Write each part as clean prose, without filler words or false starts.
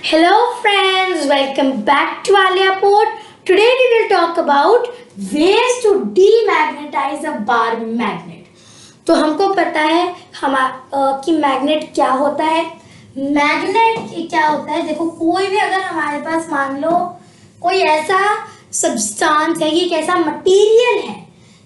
Hello friends, welcome back to Alia Port. Today we will talk about ways to demagnetize a bar magnet. तो हमको पता है कि magnet क्या होता है। मैग्नेट क्या होता है, देखो कोई भी अगर हमारे पास मान लो कोई ऐसा सब्सटेंस है, ये एक ऐसा मटेरियल है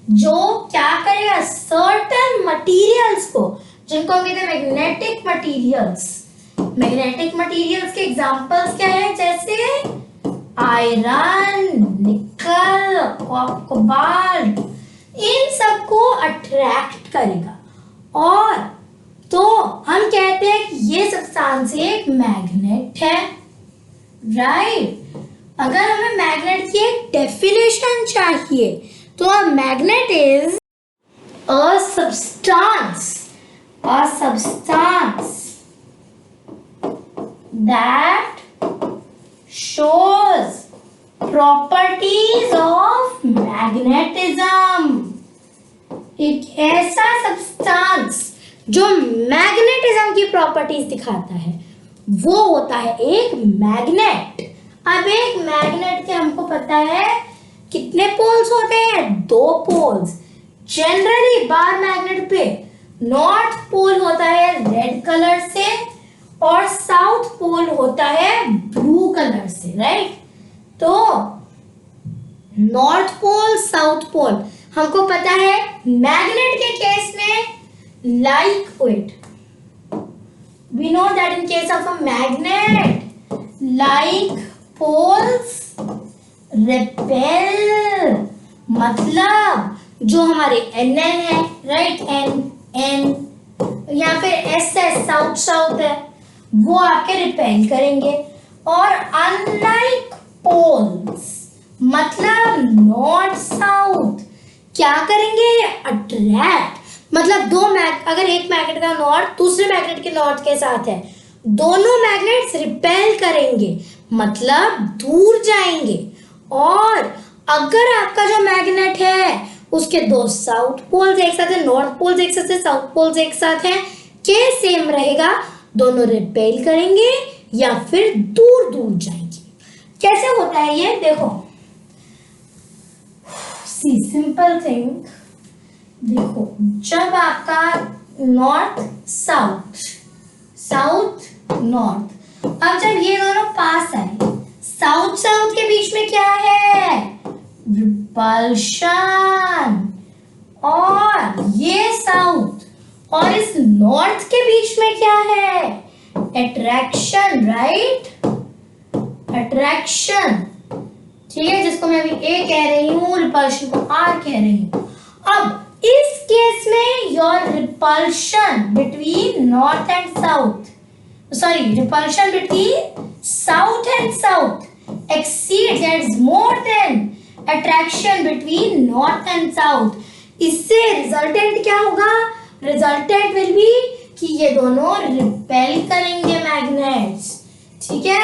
जो क्या करेगा, सर्टेन मटेरियल्स को, जिनको हम कहते हैं मैग्नेटिक मटेरियल्स। मैग्नेटिक मटेरियल्स के एग्जांपल्स क्या है, जैसे आयरन, निकल, कोबाल्ट, इन सबको अट्रैक्ट करेगा। और तो हम कहते हैं कि ये सब्सटेंस एक मैग्नेट है, राइट। अगर हमें मैग्नेट की एक डेफिनेशन चाहिए तो a magnet is a substance that shows properties of magnetism। एक ऐसा सब्सटेंस जो मैग्नेटिज्म की प्रॉपर्टीज दिखाता है वो होता है एक मैग्नेट। अब एक मैग्नेट के हमको पता है कितने पोल्स होते हैं, 2 पोल्स। जनरली बार मैग्नेट पे नॉर्थ पोल होता है रेड कलर से और साउथ पोल होता है ब्लू कलर से, राइट। तो नॉर्थ पोल, साउथ पोल हमको पता है। मैग्नेट के केस में like it, we know that in case of a magnet like poles repel, मतलब जो हमारे Nn है, राइट, N या फिर SS साउथ साउथ है, वो आपके रिपेल करेंगे। और अनलाइक पोल्स मतलब नॉर्थ साउथ क्या करेंगे, अट्रैक्ट। मतलब अगर एक मैग्नेट का नॉर्थ दूसरे मैग्नेट के नॉर्थ के साथ है, दोनों मैग्नेट्स रिपेल करेंगे, मतलब दूर जाएंगे। और अगर आपका जो मैग्नेट है उसके 2 साउथ पोल्स एक साथ है, नॉर्थ पोल्स एक साथ है, साउथ पोल्स एक साथ है, के सेम रहेगा, दोनों रिपेल करेंगे या फिर दूर दूर जाएंगे। कैसे होता है ये, देखो, सी सिंपल थिंग। देखो, जब आपका नॉर्थ साउथ, साउथ नॉर्थ, अब जब ये दोनों पास आए, साउथ साउथ के बीच में क्या है, रिपल्शन। और ये साउथ और इस नॉर्थ के बीच में क्या है, अट्रैक्शन, राइट, अट्रैक्शन, ठीक है, जिसको मैं अभी ए कह रही हूँ, रिपल्शन को आर कह रही हूँ। अब इस केस में your repulsion between north and south, sorry, repulsion between south and south exceeds, that is more than attraction between north and south। इससे रिजल्टेंट क्या होगा, रिजल्टेंट विल बी कि ये दोनों रिपेल करेंगे मैग्नेट्स, ठीक है।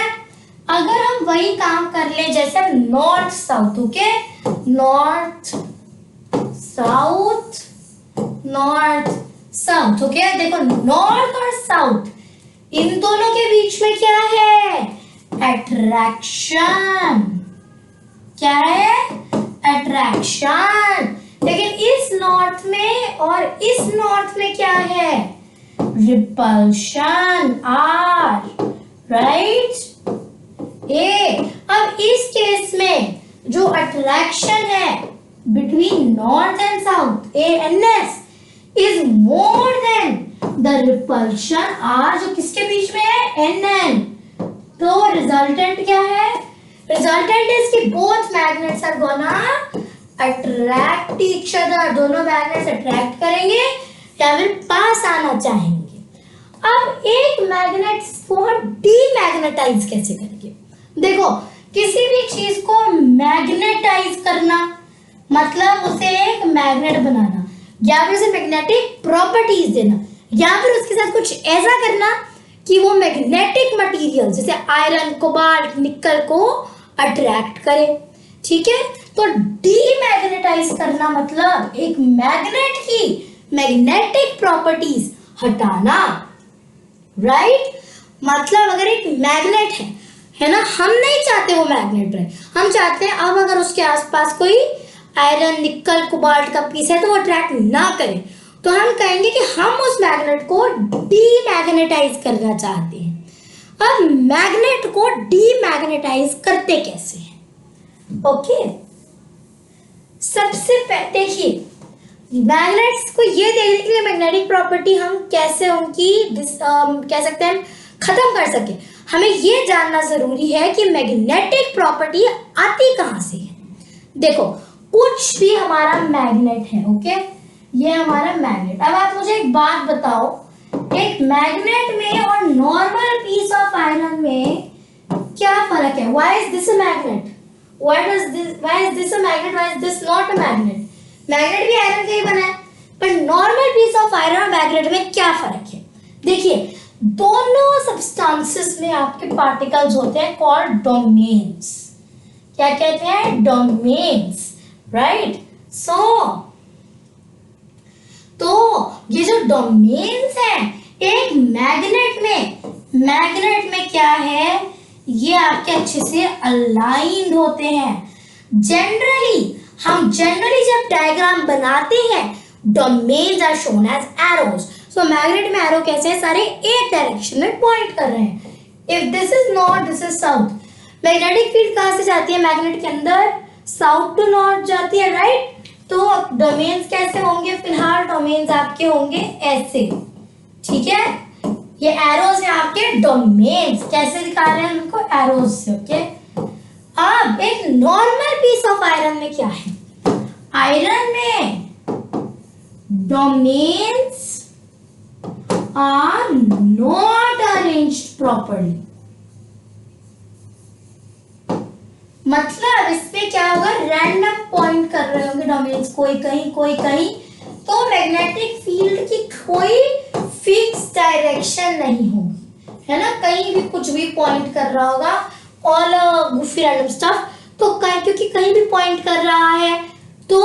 अगर हम वही काम कर ले जैसे north south, okay, north south, north south, okay. देखो, नॉर्थ और साउथ इन दोनों के बीच में क्या है, अट्रैक्शन। क्या है, अट्रैक्शन। लेकिन इस नॉर्थ में और इस नॉर्थ में क्या है, रिपल्शन, आर, राइट, ए। अब इस केस में जो अट्रैक्शन है between north and south, A N S, is more than the repulsion, R, जो किसके बीच में है, एन एन। तो रिजल्टेंट क्या है, रिजल्टेंट इज कि both magnets are gonna attract each other, दोनों मैग्नेट्स अट्रैक्ट करेंगे या फिर पास आना चाहेंगे। अब एक मैग्नेट को डीमैग्नेटाइज कैसे करेंगे, देखो, किसी भी चीज को मैग्नेटाइज करना मतलब उसे एक मैग्नेट बनाना, या फिर उसे मैग्नेटिक प्रॉपर्टीज देना, या फिर उसके साथ कुछ ऐसा करना कि वो मैग्नेटिक मटेरियल जैसे आयरन, कोबाल्ट, निकल को अट्रैक्ट करे, ठीक है। तो डीमैग्नेटाइज करना मतलब एक मैग्नेट की मैग्नेटिक प्रॉपर्टीज हटाना, राइट। मतलब अगर एक मैग्नेट है है ना, हम नहीं चाहते वो मैग्नेट रहे, हम चाहते हैं अब अगर उसके आसपास कोई आयरन, निकल, कोबाल्ट का पीस है तो वो अट्रैक्ट ना करे, तो हम कहेंगे कि हम उस मैग्नेट को डीमैग्नेटाइज करना चाहते हैं। अब मैग्नेट को डीमैग्नेटाइज करते कैसे हैं? ओके, सबसे पहले देखिए मैग्नेट्स को ये देखने के लिए मैग्नेटिक प्रॉपर्टी हम कैसे उनकी कह सकते हैं खत्म कर सके, हमें ये जानना जरूरी है कि मैग्नेटिक प्रॉपर्टी आती कहाँ से है। देखो कुछ भी हमारा मैग्नेट है, ओके, ये हमारा मैग्नेट। अब आप मुझे एक बात बताओ, एक मैग्नेट में और नॉर्मल पीस ऑफ आयरन में क्या फर्क है? Why is this a magnet, why is this a magnet, why is this not a magnet? Magnet भी आयरन का ही बना है, पर नॉर्मल पीस ऑफ आयरन और मैग्नेट में क्या फर्क है? देखिए दोनों सब्सटेंसेस में आपके पार्टिकल्स होते हैं कॉल्ड डोमेन्स। क्या कहते हैं? Domains, right? तो ये जो डोमेन्स हैं एक मैग्नेट में क्या है, ये आपके अच्छे से अलाइंड होते हैं। हम जनरली जब डायग्राम बनाते हैं domains are shown as arrows. So magnet में एरो कैसे है? सारे एक डायरेक्शन में पॉइंट कर रहे हैं। If this is north, this is south. Magnetic field कहां से जाती है मैग्नेट के अंदर? साउथ टू नॉर्थ जाती है, राइट? तो डोमेन्स कैसे होंगे? फिलहाल डोमेन्स आपके होंगे ऐसे, ठीक है? ये एरोज है आपके डोमेन्स। कैसे दिखा रहे हैं उनको? एरोज से, ओके? अब एक नॉर्मल पीस ऑफ आयरन में क्या है? आयरन में domains are not arranged properly. मतलब इसमें क्या होगा? रैंडम पॉइंट कर रहे होंगे डोमेन्स, कोई कहीं, तो मैग्नेटिक फील्ड की कोई फिक्स डायरेक्शन नहीं होगी, है ना? कहीं भी कुछ भी पॉइंट कर रहा होगा, ऑल गुफी रैंडम स्टफ। तो क्योंकि कहीं भी पॉइंट कर रहा है तो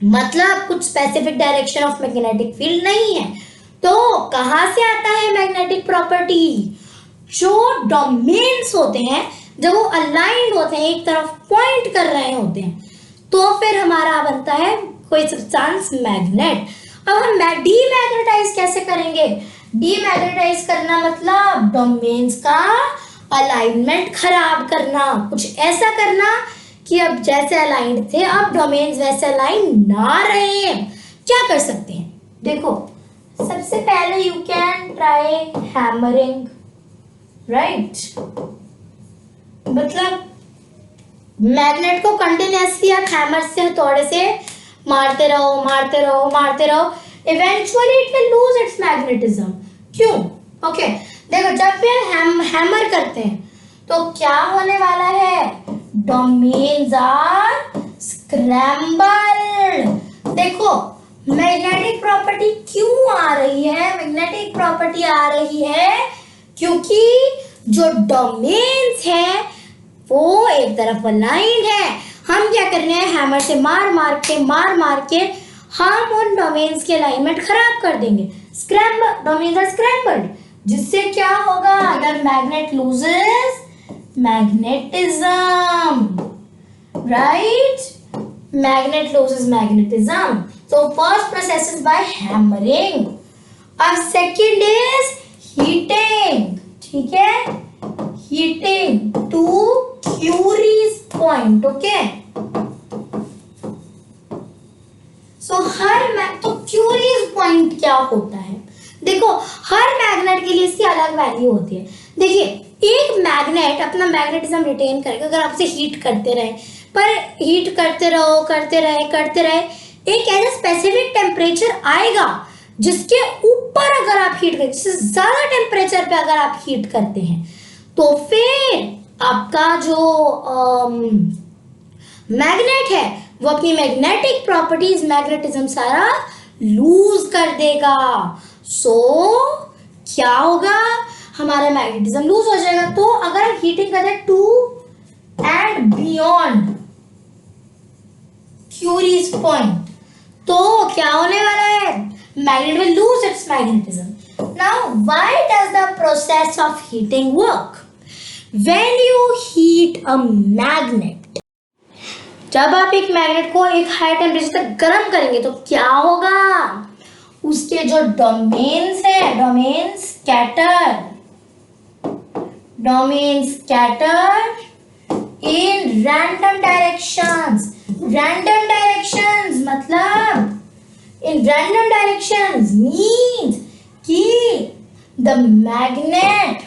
मतलब कुछ specific direction of magnetic field नहीं है। तो कहां से आता है मैग्नेटिक प्रॉपर्टी? जो डोमेन्स होते हैं जब वो अलाइंड होते हैं, एक तरफ पॉइंट कर रहे होते हैं, तो फिर हमारा बनता है कोई सब्सटेंस मैग्नेट। अब हम डीमैग्नेटाइज कैसे करेंगे? डीमैग्नेटाइज करना मतलब डोमेन्स का अलाइनमेंट खराब करना, कुछ ऐसा करना कि अब जैसे अलाइंड थे अब डोमेन्स वैसे अलाइन ना रहे। क्या कर सकते हैं? देखो सबसे पहले you can try hammering, right? मतलब मैग्नेट को कंटिन्यूअसली आप हैमर से, हथौड़े से मारते रहो, eventually it will loose its magnetism. क्यों? ओके, देखो जब भी हम हैमर करते हैं तो क्या होने वाला है? Domains are scrambled. देखो मैग्नेटिक प्रॉपर्टी क्यों आ रही है? मैग्नेटिक प्रॉपर्टी आ रही है क्योंकि जो डोमेन्स है वो एक तरफ अलाइंड है। हम क्या कर रहे हैं? हैमर से मार के हम उन डोमेन्स के अलाइनमेंट खराब कर देंगे। डोमेन्स आर स्क्रैम्बल्ड, जिससे क्या होगा? अगर magnet loses magnetism, right? Magnet loses magnetism. So first process is by hammering. अब second is heating, ठीक है? Heating to Curie's point, okay? So तो Curie's point क्या होता है? देखो हर मैग्नेट के लिए इसकी अलग वैल्यू होती है। देखिए एक मैग्नेट अपना मैग्नेटिज्म रिटेन करेगा अगर आप उसे हीट करते रहे, पर हीट करते रहे, एक ऐसा स्पेसिफिक टेम्परेचर आएगा जिसके ऊपर अगर आप हीट करते, जिससे ज्यादा टेम्परेचर पे अगर आप हीट करते हैं तो फिर आपका जो मैग्नेट है वो अपनी मैग्नेटिक प्रॉपर्टीज, मैग्नेटिज्म सारा लूज कर देगा। सो क्या होगा? हमारा मैग्नेटिज्म लूज हो जाएगा। तो अगर हम हीटिंग करते हैं to and beyond Curie's point, तो क्या होने वाला है? Magnet will lose its magnetism. Now, why does the process of heating work? When you heat a magnet, जब आप एक मैग्नेट को एक हाई टेम्परेचर तक गर्म करेंगे तो क्या होगा, उसके जो डोमेन्स है, domain scatter in random directions. Random directions मतलब in random directions means कि the magnet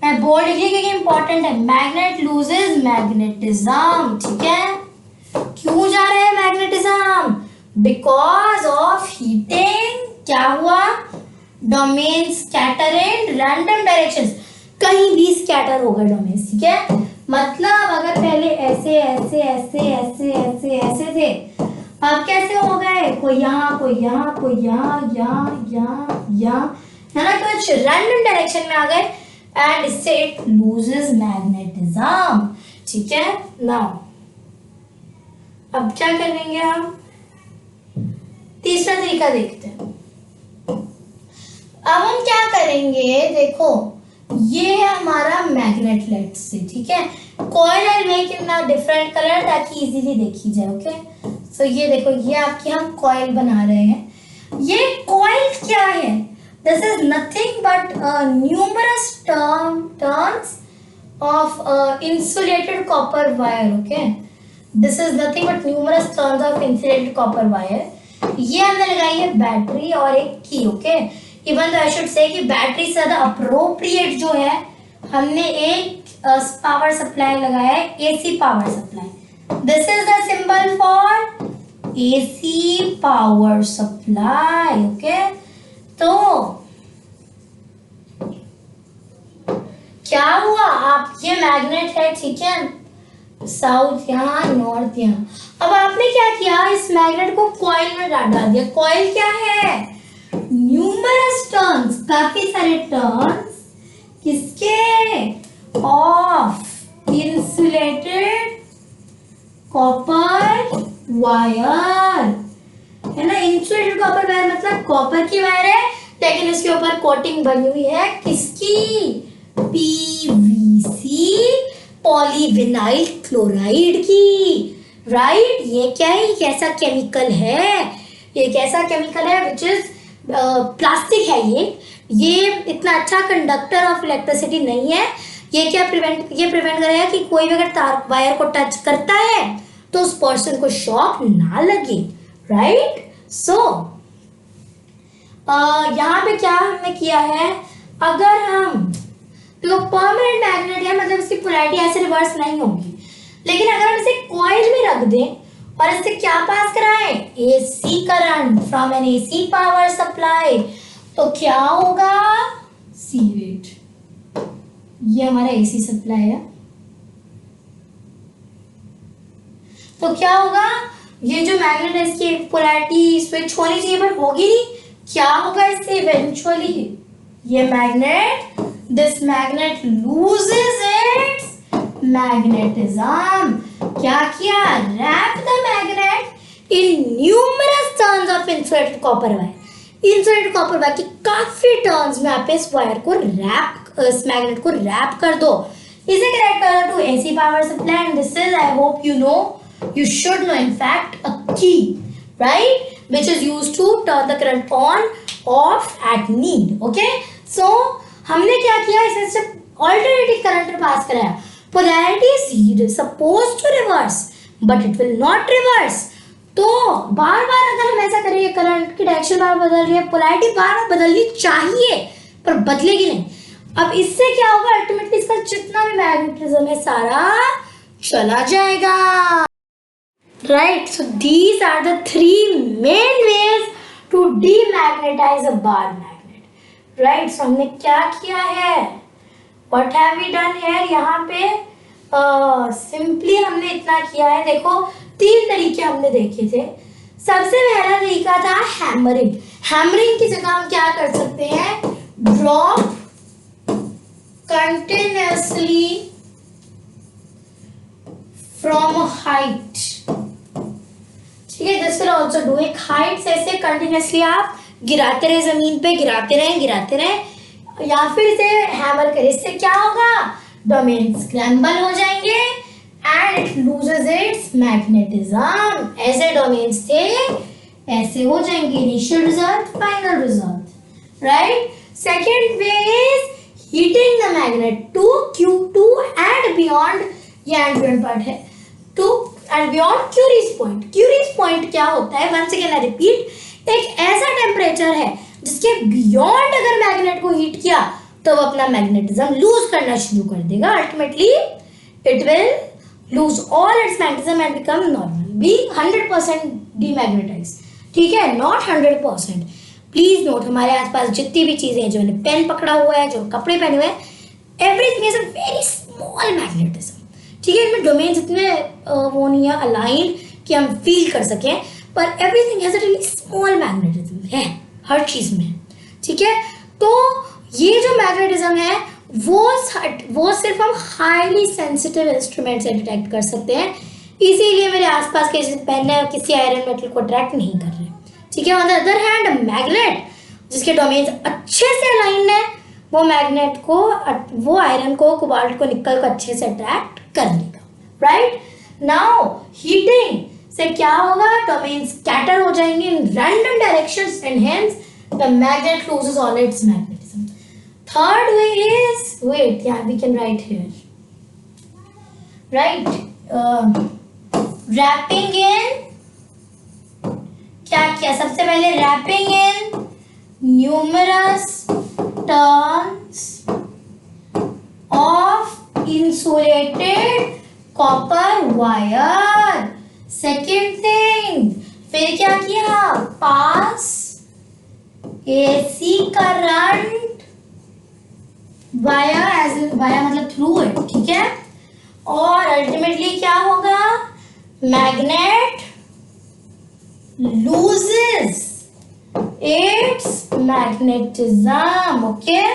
मैं बोर्ड लिखिए क्योंकि इंपॉर्टेंट है, मैग्नेट लूजेस मैग्नेटिज्म। ठीक है, क्यों जा रहे हैं मैग्नेटिज्म, बिकॉज ऑफ हीटिंग। क्या हुआ, domain scatter in random directions, कहीं भी स्कैटर होगा डोमेन। ठीक है, मतलब अगर पहले ऐसे ऐसे ऐसे ऐसे ऐसे ऐसे थे, अब कैसे हो गए, कोई यहाँ कोई यहाँ कोई यहाँ यहाँ यहाँ यहाँ, है ना, कुछ रैंडम डायरेक्शन में आ गए एंड इससे इट लूजेस मैग्नेटिज्म। ठीक है, नाउ अब क्या करेंगे हम, तीसरा तरीका देखते हैं। अब हम क्या करेंगे, देखो ये है हमारा मैग्नेट, लेट्स से। ठीक है, coil I make in a different colour ताकि इजीली देखी जाए। ओके, सो ये देखो, ये आपकी हम कॉइल बना रहे हैं। ये कॉइल क्या है, this is nothing but numerous turns of insulated copper wire. Okay, this is nothing but numerous turns of insulated copper wire. ये हमने लगाई है बैटरी और एक की। Okay, even I should say कि बैटरी से ज्यादा अप्रोप्रिएट जो है, हमने एक पावर सप्लाई लगाया है, AC power supply. This is the symbol for AC power supply. Okay, तो क्या हुआ, आप ये मैग्नेट है, ठीक है, साउथ यहाँ नॉर्थ यहाँ। अब आपने क्या किया, इस मैग्नेट को कॉइल में डाल दिया। कॉइल क्या है, न्यूमरस टर्न्स, काफी सारे टर्न्स, किसके, ऑफ इंसुलेटेड कॉपर वायर, है ना। इंसुलेटेड कॉपर वायर मतलब कॉपर की वायर है, लेकिन उसके ऊपर कोटिंग बनी हुई है किसकी, पीवीसी, पॉलीविनाइल क्लोराइड की। राइट, ये क्या है, ये कैसा केमिकल है, ये कैसा केमिकल है, विच इज प्लास्टिक है। ये इतना अच्छा कंडक्टर ऑफ इलेक्ट्रिसिटी नहीं है। ये क्या प्रिवेंट करेगा कि कोई भी अगर तार वायर को टच करता है तो उस पर्सन को शॉक ना लगे। राइट, सो यहाँ पे क्या हमने किया है, अगर हम तो परमानेंट मैग्नेट है, मतलब इसकी पोलैरिटी ऐसे रिवर्स नहीं होगी, लेकिन अगर हम इसे कॉइल में रख दें और इससे क्या पास कराएं, AC current from N AC power supply, तो क्या होगा, सी वेट, ये हमारा एसी सप्लाई है, तो क्या होगा, ये जो मैग्नेट है इसकी पोलैरिटी स्विच होनी चाहिए पर होगी नहीं। क्या होगा इससे, इवेंचुअली ये magnet, this magnet loses its magnetism. क्या किया, wrap the magnet in numerous turns of insulated copper wire. Insulated copper wire की काफी टर्न्स में आप इस वायर को रैप, इस मैग्नेट को रैप कर दो। इसे कनेक्ट कर दो to AC power supply and this is, I hope you know, you should know in fact, a key, right, which is used to turn the current on off at need. Okay, so हमने क्या किया, इसे सिर्फ alternating current पास कराया। polarity is supposed to reverse but it will not reverse। तो बार बार अगर हम ऐसा करेंगे, करंट की डायरेक्शन बार बदल रही है, पोलैरिटी बार बार बदलनी चाहिए पर बदलेगी नहीं। अब इससे क्या होगा, अल्टीमेटली इसका जितना भी मैग्नेटिज्म है सारा चला जाएगा। Right, so these are the three main ways to demagnetize a bar magnet. Right, so हमने क्या किया है, what have we done here, यहाँ पे simply हमने इतना किया है। देखो, तीन तरीके हमने देखे थे। सबसे पहला तरीका था हैमरिंग। हैमरिंग की जगह हम क्या कर सकते हैं, drop continuously from a height. ठीक है, दिस विल आल्सो डू, एक हाइट से ऐसे कंटिन्यूअसली आप गिराते रहे, जमीन पे गिराते रहे, या फिर इसे हैमर करे, इससे क्या होगा, डोमेन स्क्रैम्बल हो जाएंगे and it loses its magnetism. ऐसे डोमेन्स थे, ऐसे हो जाएंगे, initial result, final result, right. Second way is heating the magnet to Q2 and beyond, ये एंड बियॉन्ड पार्ट है, to and beyond Curie's point. Curie's point क्या होता है, वंस अगेन आई रिपीट, एक ऐसा टेम्परेचर है जिसके बियॉन्ड अगर मैग्नेट को हीट किया तो वो अपना मैग्नेटिज्म लूज करना शुरू कर देगा, ultimately it will lose all its magnetism and become normal, be 100% demagnetise, ठीक है, नॉट 100%। प्लीज नोट, हमारे आसपास जितनी भी चीजें हैं, जो मैंने पेन पकड़ा हुआ है, जो कपड़े पहने हुए हैं, everything is a very small magnetism, ठीक है। इनमें डोमेन्स इतने वो नहीं है अलाइंड कि हम फील कर सकें, पर everything has a really small magnetism है हर चीज में, ठीक है। तो ये जो मैग्नेटिज्म है वो सिर्फ हम हाईली सेंसिटिव इंस्ट्रूमेंट से डिटेक्ट कर सकते हैं, इसीलिए मेरे आसपास के पेन है किसी आयरन मेटल को अट्रैक्ट नहीं कर रहे, ठीक है। On the other hand magnet जिसके डोमेन्स अच्छे से अलाइन है, वो मैग्नेट को, वो आयरन को, कोबाल्ट को, निकल को अच्छे से अट्रैक्ट कर लेगा, राइट। नाउ हीटिंग से क्या होगा, डोमेन स्कैटर हो जाएंगे in random directions and hence the magnet loses all its magnetism. Third way is, wait, yeah, we can write here, right, wrapping in, क्या किया सबसे पहले, wrapping in numerous turns of insulated copper wire. Second thing, फिर क्या किया, pass AC current via, as via मतलब through it, ठीक है। और अल्टीमेटली क्या होगा, magnet loses its magnetism, okay.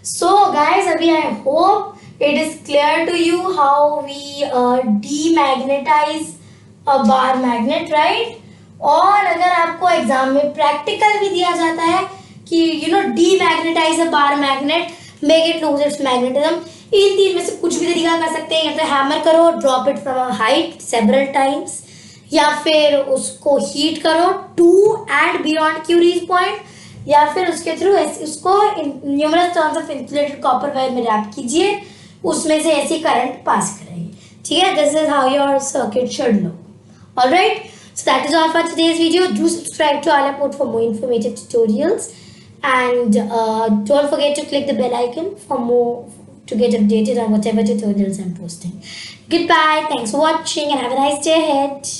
So guys, अभी I hope it is clear to you how we demagnetize a bar magnet, right? और अगर आपको एग्जाम में प्रैक्टिकल भी दिया जाता है कि you know demagnetise a bar magnet, make it lose its magnetism, इन तीन में से कुछ भी तरीका कर सकते हैं, या तो हैमर करो, drop it from a height several times, या फिर उसको हीट करो to and beyond Curie's point, या फिर उसके थ्रू उसको numerous turns of insulated copper wire में रैप कीजिए, उसमें से ऐसी करंट पास कराइए, ठीक है। This is how your circuit should look, alright. So that is all for today's video. Do subscribe to Alaport for more informative tutorials, and don't forget to click the bell icon for more, to get updated on whatever tutorials I'm posting. Goodbye. Thanks for watching and have a nice day ahead.